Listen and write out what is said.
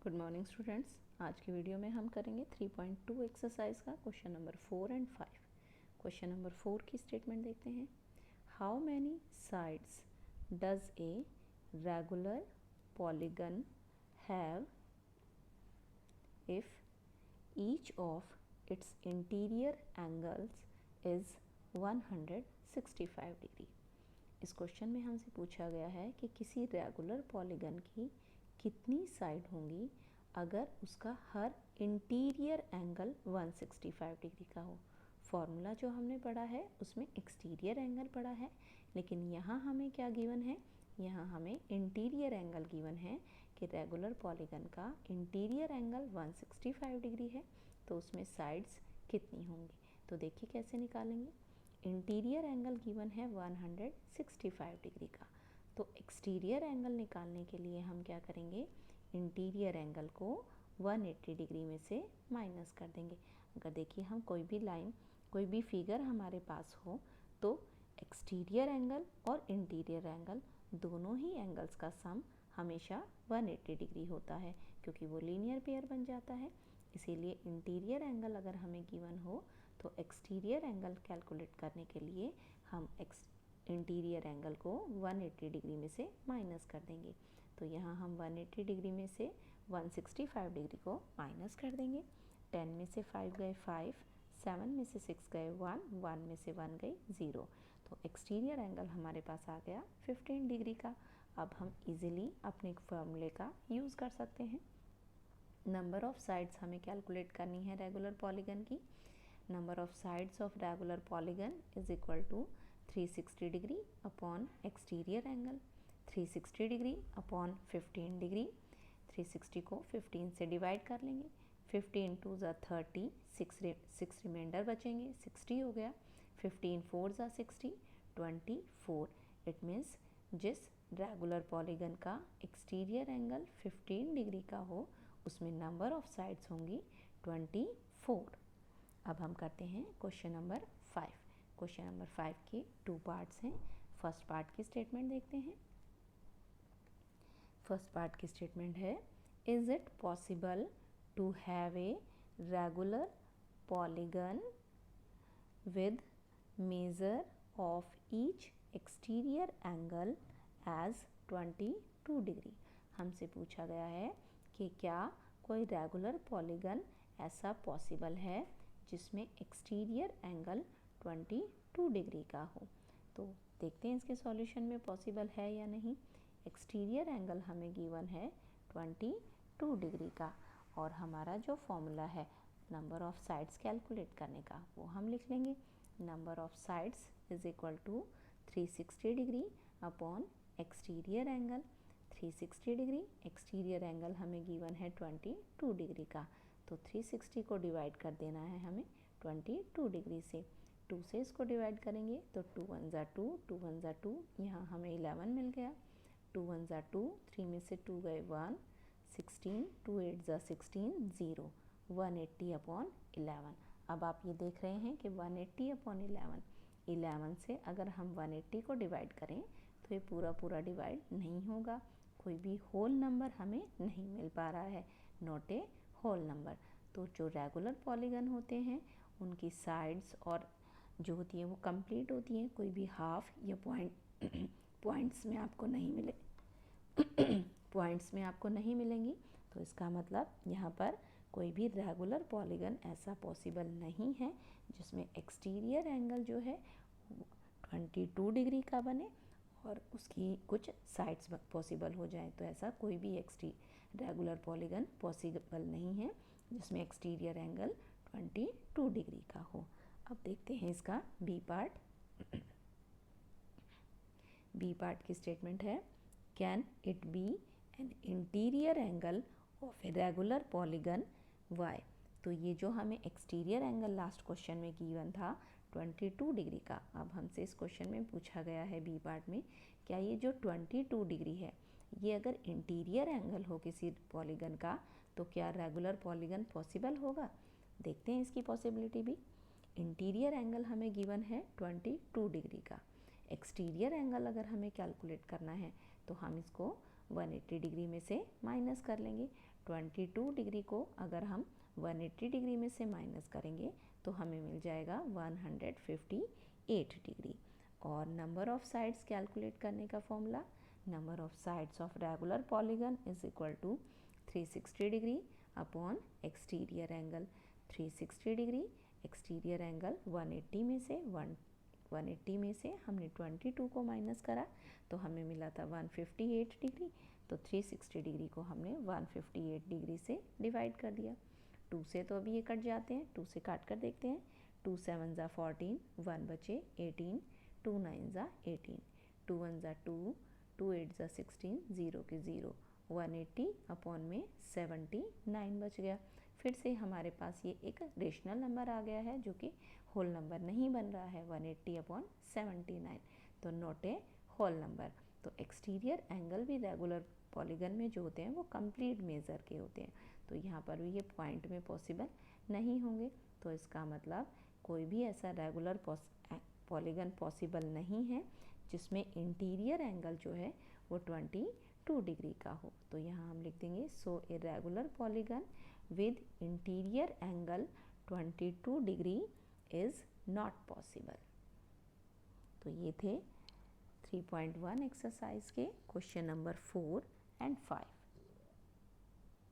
Good morning students. आज की video में हम करेंगे 3.2 एक्सरसाइज का question number 4 and 5। Question number 4 की स्टेटमेंट देखते हैं। How many sides does a regular polygon have if each of its interior angles is 165 degree. इस क्वेश्चन में हमसे पूछा गया है कि किसी रेगुलर पॉलीगन की कितनी साइड होंगी अगर उसका हर इंटीरियर एंगल 165 डिग्री का हो। फॉर्मूला जो हमने पढ़ा है उसमें एक्सटीरियर एंगल पढ़ा है, लेकिन यहाँ हमें क्या गिवन है, यहाँ हमें इंटीरियर एंगल गिवन है कि रेगुलर पॉलीगन का इंटीरियर एंगल 165 डिग्री है, तो उसमें साइड्स कितनी होंगी। तो देखिए कैसे निकालेंगे। इंटीरियर एंगल गिवन है 165 डिग्री का, तो एक्सटीरियर एंगल निकालने के लिए हम क्या करेंगे, इंटीरियर एंगल को 180 डिग्री में से माइनस कर देंगे। अगर देखिए हम कोई भी लाइन, कोई भी फिगर हमारे पास हो तो एक्सटीरियर एंगल और इंटीरियर एंगल दोनों ही एंगल्स का सम हमेशा 180 डिग्री होता है, क्योंकि वो लीनियर पेयर बन जाता है। इसीलिए इंटीरियर एंगल अगर हमें गिवन हो तो एक्सटीरियर एंगल कैलकुलेट करने के लिए हम इंटीरियर एंगल को 180 डिग्री में से माइनस कर देंगे। तो यहाँ हम 180 डिग्री में से 165 डिग्री को माइनस कर देंगे। 10 में से 5 गए 5, 7 में से 6 गए 1, 1 में से 1 गई 0। तो एक्सटीरियर एंगल हमारे पास आ गया 15 डिग्री का। अब हम इजीली अपने फॉर्मूले का यूज़ कर सकते हैं। नंबर ऑफ साइड्स हमें कैलकुलेट करनी है रेगुलर पॉलीगन की। Number of sides of regular polygon is equal to 360 degree upon exterior angle, 360 degree upon 15 degree. 360 को 15 से डिवाइड कर लेंगे। 15 टू ज़ा 30, 6 रिमाइंडर बचेंगे, 60 हो गया। 15 4 ज़ा 60, 24। इट मीन्स जिस रेगुलर पॉलीगन का एक्सटीरियर एंगल 15 डिग्री का हो उसमें नंबर ऑफ साइड्स होंगी 24। अब हम करते हैं क्वेश्चन नंबर 5। क्वेश्चन नंबर 5 के 2 पार्ट्स हैं। फर्स्ट पार्ट की स्टेटमेंट देखते हैं। फर्स्ट पार्ट की स्टेटमेंट है, is it possible to have a regular polygon with measure of each exterior angle as 22 degree. हमसे पूछा गया है कि क्या कोई रेगुलर पॉलीगन ऐसा पॉसिबल है जिसमें एक्सटीरियर एंगल 22 डिग्री का हो। तो देखते हैं इसके सॉल्यूशन में पॉसिबल है या नहीं। एक्सटीरियर एंगल हमें गिवन है 22 डिग्री का, और हमारा जो फॉर्मूला है नंबर ऑफ साइड्स कैलकुलेट करने का वो हम लिख लेंगे। Number of sides is equal to 360 degree upon exterior angle. 360 degree, exterior angle हमें गिवन है 22 डिग्री का, तो 360 को डिवाइड कर देना है हमें 22 डिग्री से। 2 से इसको डिवाइड करेंगे तो 2 1 ज़ा 2, 2 1 ज़ा 2, यहाँ हमें 11 मिल गया। 2 1 ज़ा 2, 3 में से 2 गए 1, 16, 2 8 ज़ा 16, 0, 180 अपॉन 11। अब आप ये देख रहे हैं कि 180 अपॉन 11 से अगर हम 180 को डिवाइड करें तो ये पूरा पूरा डिवाइड नहीं होगा, कोई भी होल नंबर हमें नहीं मिल पा रहा है, नॉट ए होल नंबर। तो जो रेगुलर पॉलीगन होते हैं उनकी साइड्स और जो होती हैं वो कंप्लीट होती हैं, कोई भी हाफ या पॉइंट्स में आपको नहीं मिले पॉइंट्स में आपको नहीं मिलेंगी। तो इसका मतलब यहाँ पर कोई भी रेगुलर पॉलीगन ऐसा पॉसिबल नहीं है जिसमें एक्सटीरियर एंगल जो है 22 डिग्री का बने और उसकी कुछ साइड्स पॉसिबल हो जाए। तो ऐसा कोई भी रेगुलर पॉलीगन पॉसिबल नहीं है जिसमें एक्सटीरियर एंगल 22 डिग्री का हो। अब देखते हैं इसका बी पार्ट। बी पार्ट की स्टेटमेंट है, can it be an interior angle of a regular polygon why. तो ये जो हमें एक्सटीरियर एंगल लास्ट क्वेश्चन में गिवन था 22 डिग्री का, अब हमसे इस क्वेश्चन में पूछा गया है बी पार्ट में, क्या ये जो 22 डिग्री है ये अगर इंटीरियर एंगल हो किसी पॉलीगन का तो क्या रेगुलर पॉलीगन पॉसिबल होगा। देखते हैं इसकी पॉसिबिलिटी भी। इंटीरियर एंगल हमें गिवन है 22 डिग्री का, एक्सटीरियर एंगल अगर हमें कैलकुलेट करना है तो हम इसको 180 डिग्री में से माइनस कर लेंगे। 22 डिग्री को अगर हम 180 डिग्री में से माइनस करेंगे तो हमें मिल जाएगा 158 डिग्री। और नंबर ऑफ साइड्स कैलकुलेट करने का formula, number of sides of regular polygon is equal to 360 degree upon exterior angle. 360 degree exterior angle 180 में से 180 में से हमने 22 को माइनस करा तो हमें मिला था 158 डिग्री। तो 360 डिग्री को हमने 158 डिग्री से डिवाइड कर दिया। 2 से तो अभी ये कट जाते हैं, 2 से काट कर देखते हैं। 2 7 ज़ा 14, 1 बचे 18, 2 9 ज़ा 18, 2 1 ज़ा 2, 2 8 ज़ा 16, 0 के 0, 180 अपॉन में 79 बच गया। फिर से हमारे पास ये एक रेशनल नंबर आ गया है जो कि होल नंबर नहीं बन रहा है। 180 अपॉन 79 तो नॉट ए होल नंबर। तो एक्सटीरियर एंगल भी रेगुलर पॉलीगन में जो होते हैं वो कंप्लीट मेज़र के होते हैं, तो यहाँ पर भी ये पॉइंट में पॉसिबल नहीं होंगे। तो इसका मतलब कोई भी ऐसा रेगुलर पॉलीगन पॉसिबल नहीं है जिसमें इंटीरियर एंगल जो है वो 22 डिग्री का हो। तो यहाँ हम लिख देंगे so a regular polygon with interior angle 22 degree is not possible. तो ये थे 3.1 एक्सरसाइज के क्वेश्चन नंबर 4 and 5।